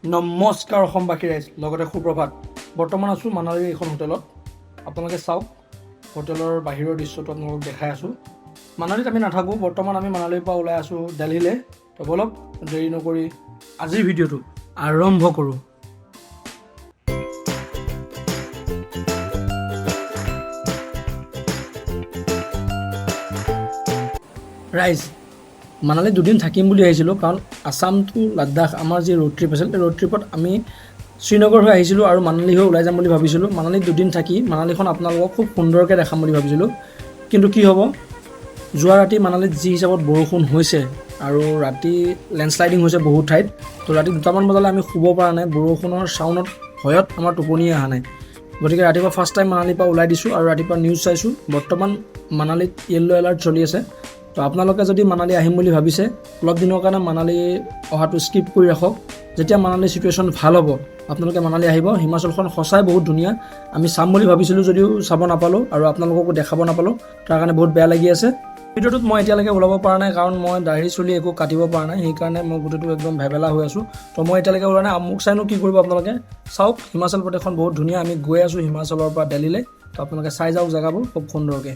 নমস্কাৰ অসমবাসী ৰাইজ, লগতে সুপ্ৰভাত। বৰ্তমান আছোঁ মানালীৰ এইখন হোটেলত। আপোনালোকে চাওক, হোটেলৰ বাহিৰৰ দৃশ্যটো আপোনালোকক দেখাই আছোঁ। মানালীত আমি নাথাকোঁ, বৰ্তমান আমি মানালীৰ পৰা ওলাই আছোঁ দিল্লীলৈ। তো বলক দেৰি নকৰি আজিৰ ভিডিঅ'টো আৰম্ভ কৰোঁ। ৰাইজ, মানালীত দুদিন থাকিম বুলি আহিছিলোঁ, কাৰণ আছাম টু লাডাখ আমাৰ যি ৰোড ট্ৰিপ আছিল, সেই ৰোড ট্ৰিপত আমি শ্ৰীনগৰ হৈ আহিছিলোঁ আৰু মানালী হৈ ওলাই যাম বুলি ভাবিছিলোঁ। মানালীত দুদিন থাকি মানালীখন আপোনালোকক খুব সুন্দৰকৈ দেখাম বুলি ভাবিছিলোঁ, কিন্তু কি হ'ব, যোৱা ৰাতি মানালীত যি হিচাপত বৰষুণ হৈছে আৰু ৰাতি লেণ্ডশ্লাইডিং হৈছে বহুত ঠাইত। তো ৰাতি 2টামান বজালৈ আমি শুব পৰা নাই, বৰষুণৰ চাউণ্ডত ভয়ত আমাৰ টোপনিয়ে অহা নাই। গতিকে ৰাতিপুৱা ফাৰ্ষ্ট টাইম মানালীৰ পৰা ওলাই দিছোঁ আৰু ৰাতিপুৱা নিউজ চাইছোঁ, বৰ্তমান মানালীত য়েল্ল' এলাৰ্ট চলি আছে। তো আপোনালোকে যদি মানালী আহিম বুলি ভাবিছে, অলপ দিনৰ কাৰণে মানালী অহাটো স্কিপ কৰি ৰাখক। যেতিয়া মানালী চিটুৱেশ্যন ভাল হ'ব, আপোনালোকে মানালী আহিব। হিমাচলখন সঁচাই বহুত ধুনীয়া। আমি চাম বুলি ভাবিছিলোঁ যদিও চাব নাপালোঁ আৰু আপোনালোককো দেখাব নাপালোঁ, তাৰ কাৰণে বহুত বেয়া লাগি আছে। ভিডিঅ'টোত মই এতিয়ালৈকে ওলাব পৰা নাই, কাৰণ মই দাঢ়ি চুলি একো কাটিব পৰা নাই, সেইকাৰণে মই গোটেইটো একদম ভেবেলা হৈ আছোঁ। তো মই এতিয়ালৈকে ওলোৱা নাই। মোক চাইনো কি কৰিব আপোনালোকে, চাওক হিমাচল প্ৰদেশখন বহুত ধুনীয়া। আমি গৈ আছোঁ হিমাচলৰ পৰা দিল্লীলৈ। তো আপোনালোকে চাই যাওক জেগাবোৰ খুব সুন্দৰকৈ।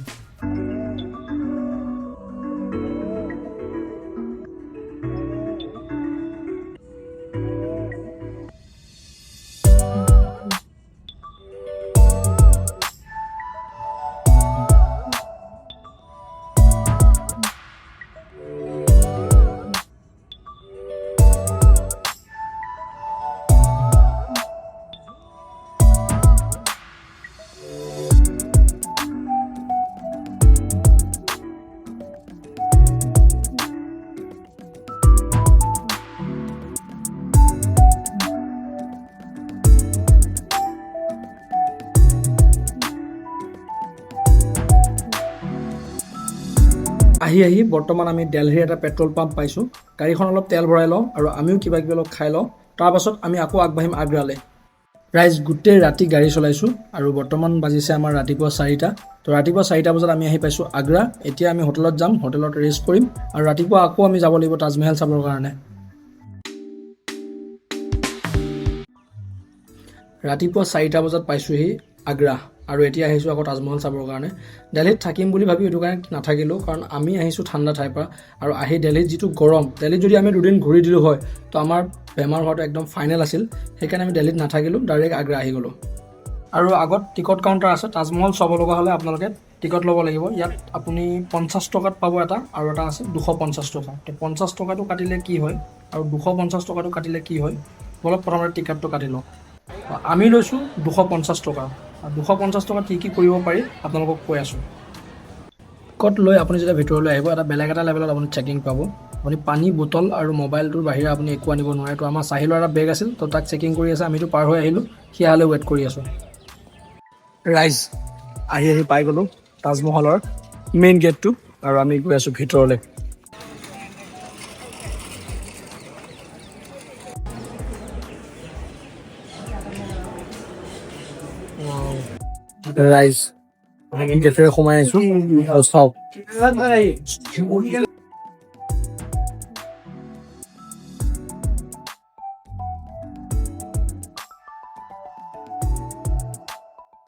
আহি বৰ্তমান আমি দিল্লীৰ এটা পেট্ৰল পাম্প পাইছোঁ। গাড়ীখন অলপ তেল ভৰাই লওঁ আৰু আমিও কিবা কিবি অলপ খাই লওঁ। তাৰপাছত আমি আকৌ আগবাঢ়িম আগ্ৰালৈ। ৰাইজ, গোটেই ৰাতি গাড়ী চলাইছোঁ আৰু বৰ্তমান বাজিছে আমাৰ ৰাতিপুৱা 4টা। তো ৰাতিপুৱা 4টা বজাত আমি আহি পাইছোঁ আগ্ৰা। এতিয়া আমি হোটেলত যাম, হোটেলত ৰেষ্ট কৰিম আৰু ৰাতিপুৱা আকৌ আমি যাব লাগিব তাজমহল চাবৰ কাৰণে। ৰাতিপুৱা 4টা বজাত পাইছোঁহি আগ্ৰা আৰু এতিয়া আহিছোঁ আকৌ তাজমহল চাবৰ কাৰণে। দিল্লীত থাকিম বুলি ভাবি এইটো কাৰণে নাথাকিলোঁ, কাৰণ আমি আহিছোঁ ঠাণ্ডা ঠাইৰ পৰা আৰু আহি দিল্লীত যিটো গৰম, দিল্লীত যদি আমি দুদিন ঘূৰি দিলোঁ হয় তো আমাৰ বেমাৰ হোৱাটো একদম ফাইনেল আছিল। সেইকাৰণে আমি দিল্লীত নাথাকিলোঁ, ডাইৰেক্ট আগ্ৰা আহি গ'লোঁ। আৰু আগত টিকট কাউণ্টাৰ আছে। তাজমহল চাব লগা হ'লে আপোনালোকে টিকট ল'ব লাগিব। ইয়াত আপুনি 50 টকাত পাব এটা, আৰু এটা আছে 250 টকা। তো 50 টকাটো কাটিলে কি হয় আৰু 250 টকাটো কাটিলে কি হয়, বলক প্ৰথমতে টিকটটো কাটি লওঁ। আমি লৈছোঁ 250 টকা। আৰু 250 টকাত কি কৰিব পাৰি আপোনালোকক কৈ আছোঁ। টিকট লৈ আপুনি যেতিয়া ভিতৰলৈ আহিব, এটা বেলেগ এটা লেভেলত আপুনি চেকিং পাব। আপুনি পানী বটল আৰু মোবাইলটোৰ বাহিৰে আপুনি একো আনিব নোৱাৰে। তো আমাৰ চাহিলৰ এটা বেগ আছিল, তো তাক চেকিং কৰি আছে। আমিতো পাৰ হৈ আহিলোঁ, সেয়ালৈ ৱেইট কৰি আছোঁ। ৰাইজ, আহি পাই গ'লোঁ তাজমহলৰ মেইন গেটটো আৰু আমি গৈ আছোঁ ভিতৰলৈ। ৰাইজ, গেটেৰে সোমাই আহিছোঁ আৰু চাওক,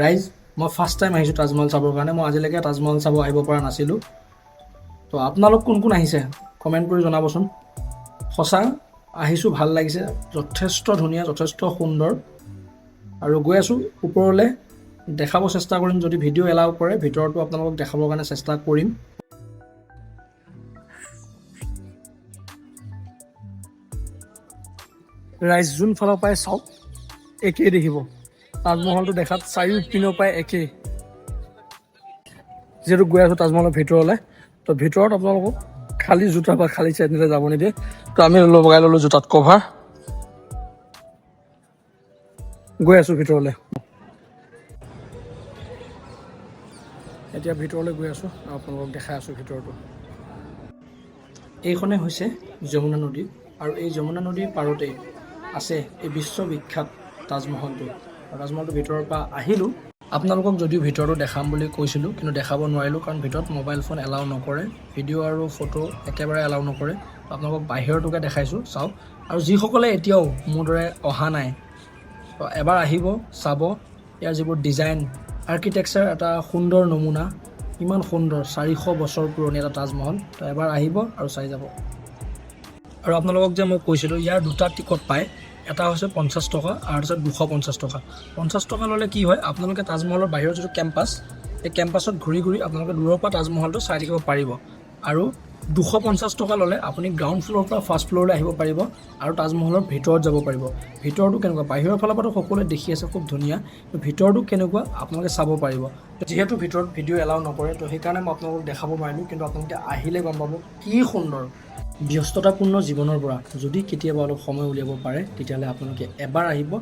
ৰাইজ, মই ফাৰ্ষ্ট টাইম আহিছোঁ তাজমহল চাবৰ কাৰণে। মই আজিলৈকে তাজমহল চাব আহিব পৰা নাছিলোঁ। তো আপোনালোক কোন কোন আহিছে কমেণ্ট কৰি জনাবচোন। সঁচা আহিছোঁ, ভাল লাগিছে, যথেষ্ট ধুনীয়া, যথেষ্ট সুন্দৰ। আৰু গৈ আছোঁ ওপৰলৈ, দেখাব চেষ্টা কৰিম। যদি ভিডিঅ' এলাউ কৰে, ভিতৰতো আপোনালোকক দেখাবৰ কাৰণে চেষ্টা কৰিম। ৰাইজ, যোন ফালৰ পৰাই চাওক একেই দেখিব। তাজমহলটো দেখাত চাৰিওপিনৰ পৰাই একেই। যিহেতু গৈ আছোঁ তাজমহলৰ ভিতৰলৈ, তো ভিতৰত আপোনালোকক খালী জোতা বা খালী চেণ্ডেলে যাব নিদিয়ে। তো আমি লগাই ল'লোঁ জোতাত কভাৰ, গৈ আছোঁ ভিতৰলৈ। এতিয়া ভিতৰলৈ গৈ আছোঁ আৰু আপোনালোকক দেখাই আছোঁ ভিতৰটো। এইখনে হৈছে যমুনা নদী আৰু এই যমুনা নদীৰ পাৰতেই আছে এই বিশ্ববিখ্যাত তাজমহলটো। আৰু তাজমহলটোৰ ভিতৰৰ পৰা আহিলোঁ। আপোনালোকক যদিও ভিতৰটো দেখাম বুলি কৈছিলোঁ, কিন্তু দেখাব নোৱাৰিলোঁ, কাৰণ ভিতৰত মোবাইল ফোন এলাউ নকৰে, ভিডিঅ' আৰু ফটো একেবাৰে এলাউ নকৰে। আপোনালোকক বাহিৰটোকে দেখাইছোঁ, চাওক। আৰু যিসকলে এতিয়াও মোৰ দৰে অহা নাই তো এবাৰ আহিব, চাব ইয়াৰ যিবোৰ ডিজাইন, আৰ্কিটেকচাৰ এটা সুন্দৰ নমুনা, ইমান সুন্দৰ 400 বছৰ পুৰণি এটা তাজমহল। তো এবাৰ আহিব আৰু চাই যাব। আৰু আপোনালোকক যে মই কৈছিলোঁ ইয়াৰ দুটা টিকট পায়, এটা হৈছে 50 টকা আৰু এটা হৈছে 250 টকা। 50 টকা ল'লে কি হয়, আপোনালোকে তাজমহলৰ বাহিৰৰ যিটো কেম্পাছ, এই কেম্পাছত ঘূৰি ঘূৰি আপোনালোকে দূৰৰ পৰা তাজমহলটো চাই থাকিব পাৰিব। আৰু 250 টকা ল'লে আপুনি গ্ৰাউণ্ড ফ্ল'ৰৰ পৰা ফাৰ্ষ্ট ফ্ল'ৰলৈ আহিব পাৰিব আৰু তাজমহলৰ ভিতৰত যাব পাৰিব। ভিতৰটো কেনেকুৱা, বাহিৰৰ ফালৰ পৰাতো সকলোৱে দেখি আছে খুব ধুনীয়া, ভিতৰটো কেনেকুৱা আপোনালোকে চাব পাৰিব। যিহেতু ভিতৰত ভিডিঅ' এলাউ নকৰে তো সেইকাৰণে মই আপোনালোকক দেখাব নোৱাৰিলোঁ, কিন্তু আপোনালোকে আহিলে গম পাব কি সুন্দৰ। ব্যস্ততাপূৰ্ণ জীৱনৰ পৰা যদি কেতিয়াবা অলপ সময় উলিয়াব পাৰে তেতিয়াহ'লে আপোনালোকে এবাৰ আহিব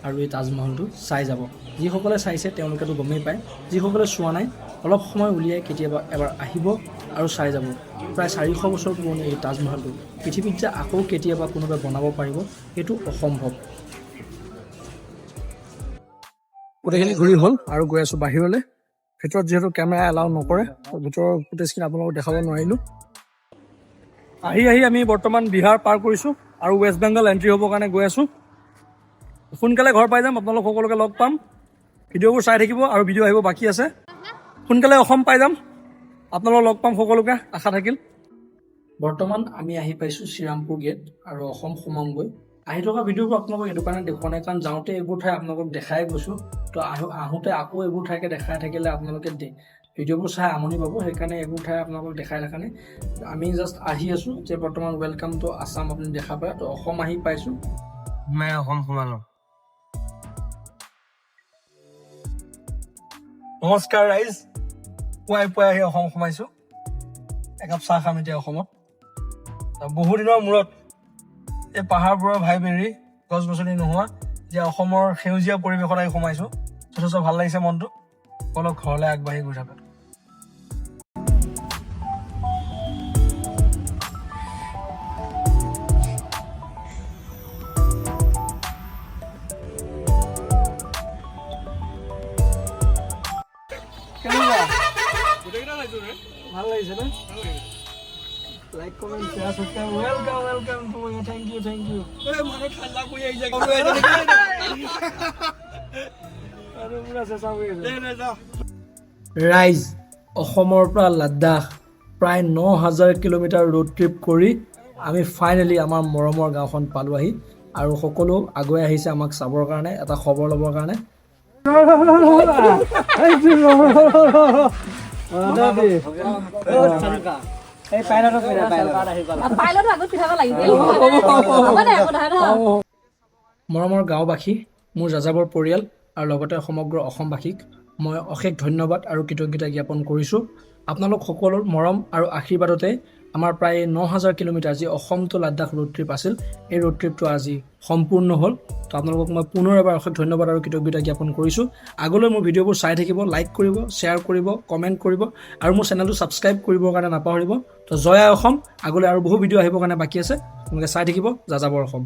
আৰু এই তাজমহলটো চাই যাব। যিসকলে চাইছে তেওঁলোকেতো গমেই পায়, যিসকলে চোৱা নাই অলপ সময় উলিয়াই কেতিয়াবা এবাৰ আহিব আৰু চাই যাব। প্ৰায় 400 বছৰ পুৰণি এই তাজমহলটো পৃথিৱীত যে আকৌ কেতিয়াবা কোনোবাই বনাব পাৰিব সেইটো অসম্ভৱ। গোটেইখিনি ঘূৰি হ'ল আৰু গৈ আছোঁ বাহিৰলৈ। ভিতৰত যিহেতু কেমেৰা এলাউ নকৰে ভিতৰৰ ফুটেজখিনি আপোনালোকক দেখাব নোৱাৰিলোঁ। আহি আমি বৰ্তমান বিহাৰ পাৰ কৰিছোঁ আৰু ৱেষ্ট বেংগল এণ্ট্ৰি হ'বৰ কাৰণে গৈ আছোঁ। সোনকালে ঘৰ পাই যাম, আপোনালোক সকলোকে লগ পাম। ভিডিঅ'বোৰ চাই থাকিব আৰু ভিডিঅ' আহিব বাকী আছে। সোনকালে অসম পাই যাম, আপোনালোকক লগ পাম সকলোকে, আশা থাকিল। বৰ্তমান আমি আহি পাইছোঁ শ্ৰীৰামপুৰ গেট আৰু অসম সোমামগৈ। আহি থকা ভিডিঅ'বোৰ আপোনালোকক এইটো কাৰণে দেখুওৱা নাই, কাৰণ যাওঁতে এইবোৰ ঠাই আপোনালোকক দেখাই গৈছোঁ। তো আহোঁতে আকৌ এইবোৰ ঠাইকে দেখাই থাকিলে আপোনালোকে ভিডিঅ'বোৰ চাই আমনি পাব, সেইকাৰণে এইবোৰ ঠাই আপোনালোকক দেখাই থকা নাই। আমি জাষ্ট আহি আছোঁ যে বৰ্তমান ৱেলকাম টু আছাম আপুনি দেখা পায়। তো অসম আহি পাইছোঁ, মই অসম সোমালোঁ। নমস্কাৰ ৰাইজ, পুৱাই আহি অসম সোমাইছোঁ। একাপ চাহ খাম এতিয়া অসমত। বহুদিনৰ মূৰত এই পাহাৰবোৰৰ ভাই বেৰি, গছ গছনি নোহোৱা যে অসমৰ সেউজীয়া পৰিৱেশত আহি সোমাইছোঁ, যথেষ্ট ভাল লাগিছে মনটো। অলপ ঘৰলৈ আগবাঢ়ি গৈ থাকক। ভাল লাগিছে না? Like comment share subscribe, welcome to thank you ৰাইজ, অসমৰ পৰা লাডাখ প্ৰায় 9,000 কিলোমিটাৰ ৰোড ট্ৰিপ কৰি আমি ফাইনেলি আমাৰ মৰমৰ গাঁওখন পালোঁহি আৰু সকলো আগুৱাই আহিছে আমাক চাবৰ কাৰণে, এটা খবৰ ল'বৰ কাৰণে। মৰমৰ গাঁওবাসী, মোৰ যাযাবৰ পৰিয়াল আৰু লগতে সমগ্ৰ অসমবাসীক মই অশেষ ধন্যবাদ আৰু কৃতজ্ঞতা জ্ঞাপন কৰিছোঁ। আপোনালোক সকলোৰ মৰম আৰু আশীৰ্বাদতে আমাৰ প্ৰায় 9,000 কিলোমিটাৰ যি Assam to Ladakh road trip আছিল, এই ৰোড ট্ৰিপটো আজি সম্পূৰ্ণ হ'ল। তো আপোনালোকক মই পুনৰ এবাৰ অশেষ ধন্যবাদ আৰু কৃতজ্ঞতা জ্ঞাপন কৰিছোঁ। আগলৈ মোৰ ভিডিঅ'বোৰ চাই থাকিব, লাইক কৰিব, শ্বেয়াৰ কৰিব, কমেণ্ট কৰিব আৰু মোৰ চেনেলটো ছাবস্ক্ৰাইব কৰিবৰ কাৰণে নাপাহৰিব। তো জয় আই অসম। আগলৈ আৰু বহু ভিডিঅ' আহিবৰ কাৰণে বাকী আছে, আপোনালোকে চাই থাকিব যাযাবৰ অসম।